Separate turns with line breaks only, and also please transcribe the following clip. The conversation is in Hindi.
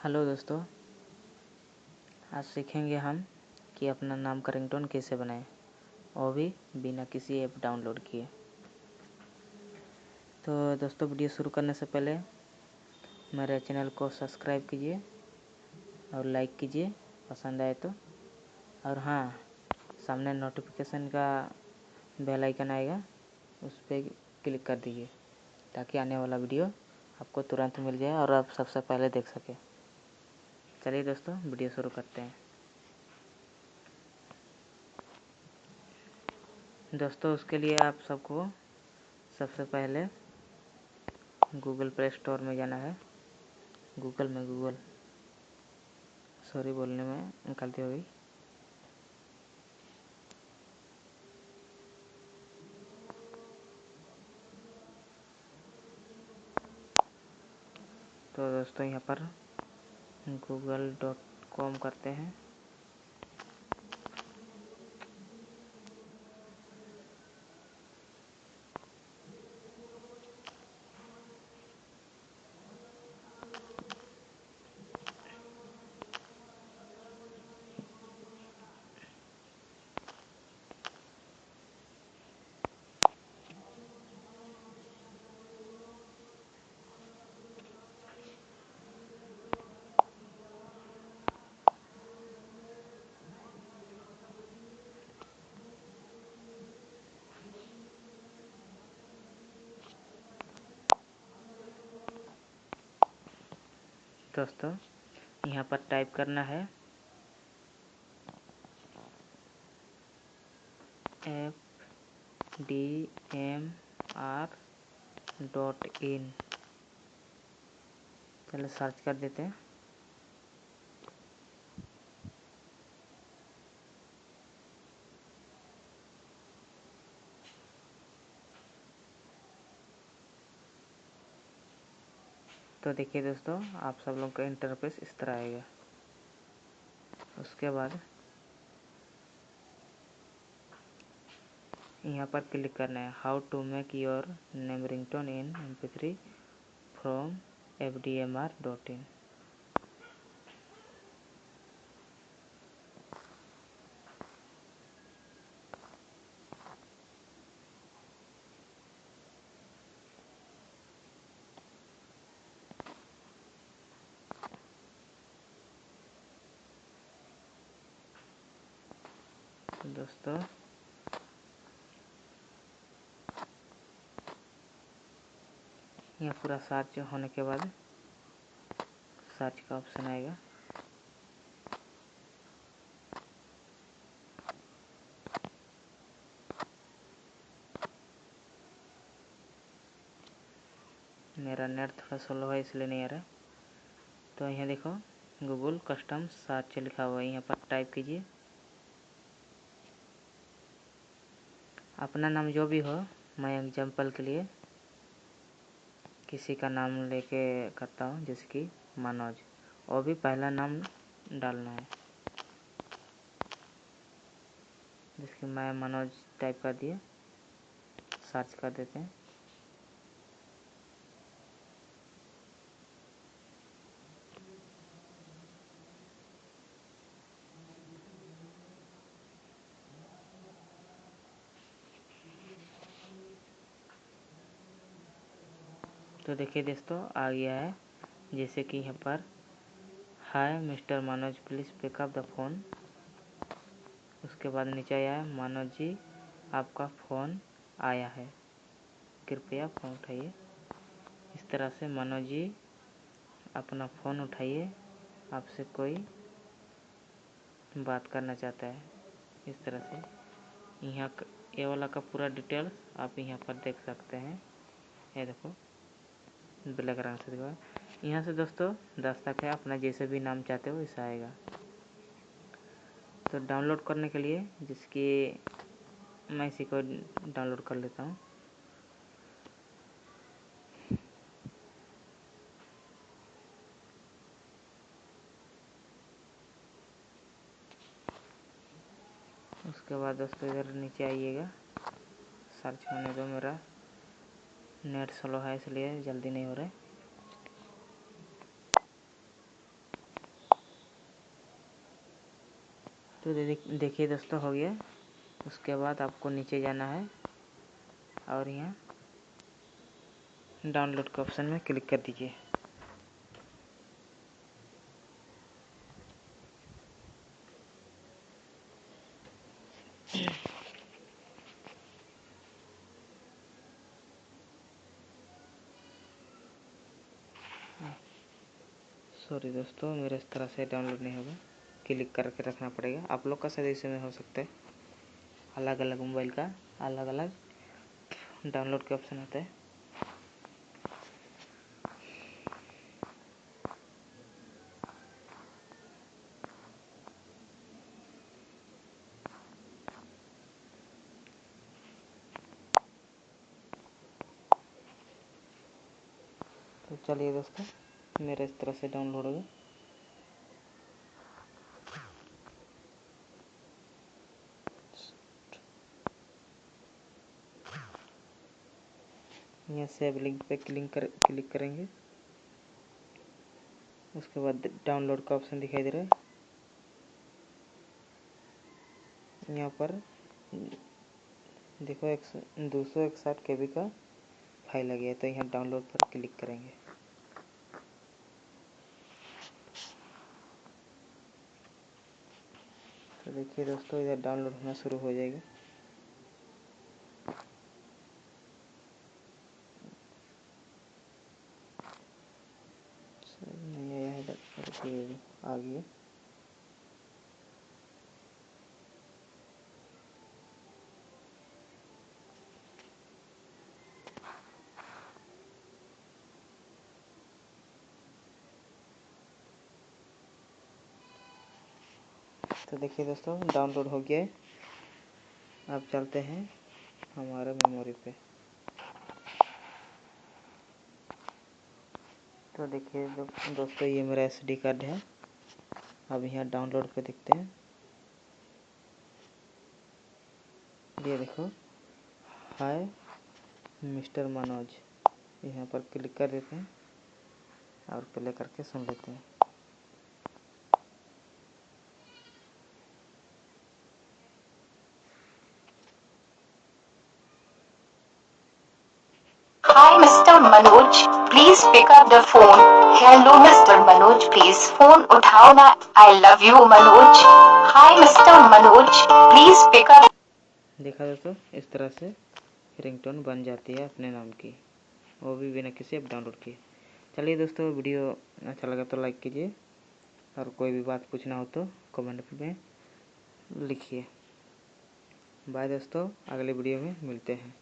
हेलो दोस्तों, आज सीखेंगे हम कि अपना नाम का रिंगटोन कैसे बनाएं, वो भी बिना किसी ऐप डाउनलोड किए। तो दोस्तों, वीडियो शुरू करने से पहले मेरे चैनल को सब्सक्राइब कीजिए और लाइक कीजिए पसंद आए तो। और हाँ, सामने नोटिफिकेशन का बेल आइकन आएगा, उस पर क्लिक कर दीजिए ताकि आने वाला वीडियो आपको तुरंत मिल जाए और आप सबसे पहले देख सकें। चलिए दोस्तों, वीडियो शुरू करते हैं। दोस्तों, उसके लिए आप सबको सबसे पहले गूगल प्ले स्टोर में जाना है। गूगल सॉरी बोलने में गलती हो गई। तो दोस्तों, यहाँ पर google.com करते हैं। दोस्तों, यहाँ पर टाइप करना है fdmr.in। चलो सर्च कर देते हैं। तो देखिए दोस्तों, आप सब लोग का इंटरफेस इस तरह आएगा। उसके बाद यहाँ पर क्लिक करना है how to make your name ringtone in MP3 from fdmr.in। दोस्तों, यह पूरा सर्च होने के बाद सर्च का ऑप्शन आएगा। मेरा नेट थोड़ा स्लो है इसलिए नहीं आ रहा है। तो यहाँ देखो, गूगल कस्टम सर्च लिखा हुआ है, यहाँ पर टाइप कीजिए अपना नाम जो भी हो। मैं एग्जांपल के लिए किसी का नाम लेके करता हूँ, जैसे कि मनोज, और भी पहला नाम डालना है। जैसे कि मैं मनोज टाइप कर दिए, सर्च कर देते हैं। तो देखिए दोस्तों, आ गया है। जैसे कि यहाँ पर हाय mister Manoj, please pick up the phone. उसके बाद नीचे आया है मनोज जी, आपका फ़ोन आया है, कृपया फ़ोन उठाइए। इस तरह से मनोज जी अपना फ़ोन उठाइए, आपसे कोई बात करना चाहता है। इस तरह से यहाँ ये वाला का पूरा डिटेल्स आप यहाँ पर देख सकते हैं। ये देखो, ब्लैक रंग से दिखा। यहाँ से दोस्तों 10 तक है, अपना जैसे भी नाम चाहते हो वैसा आएगा। तो डाउनलोड करने के लिए, जिसकी मैं इसी को डाउनलोड कर लेता हूँ। उसके बाद दोस्तों इधर नीचे आइएगा, सर्च होने दो, मेरा नेट स्लो है इसलिए जल्दी नहीं हो रहा है। तो देखिए दोस्तों, हो गया। उसके बाद आपको नीचे जाना है और यहाँ डाउनलोड के ऑप्शन में क्लिक कर दीजिए। सॉरी दोस्तों, मेरे इस तरह से डाउनलोड नहीं होगा, क्लिक करके रखना पड़ेगा। आप लोग का शायद इसी में हो सकता है, अलग अलग मोबाइल का अलग अलग डाउनलोड के ऑप्शन होता है। तो चलिए दोस्तों, मेरे इस तरह से डाउनलोड होगा। यहाँ सेव लिंक पे क्लिक करेंगे। उसके बाद डाउनलोड का ऑप्शन दिखाई दे रहा है। यहाँ पर देखो 261 KB का फाइल आ गया, तो यहाँ डाउनलोड पर क्लिक करेंगे। तो देखिए दोस्तों, इधर डाउनलोड होना शुरू हो जाएगा। नहीं आया है, देखिए आ गया। तो देखिए दोस्तों, डाउनलोड हो गया है। अब चलते हैं हमारे मेमोरी पे। तो देखिए दोस्तों, ये मेरा SD कार्ड है। अब यहाँ डाउनलोड पे देखते हैं। ये देखो, हाय मिस्टर मनोज, यहाँ पर क्लिक कर देते हैं और प्ले करके सुन लेते हैं।
Hi Mr. Manoj, please pick up the phone. Hello Mr. Manoj, please phone उठाओ ना. I love you Manoj. Hi Mr. Manoj, please pick up.
देखा दोस्तों, इस तरह से रिंगटोन बन जाती है अपने नाम की, वो भी बिना किसी ऐप डाउनलोड किए। चलिए दोस्तों, वीडियो अच्छा लगा तो लाइक कीजिए, और कोई भी बात पूछना हो तो कमेंट में लिखिए। बाय दोस्तों, अगले वीडियो में मिलते हैं।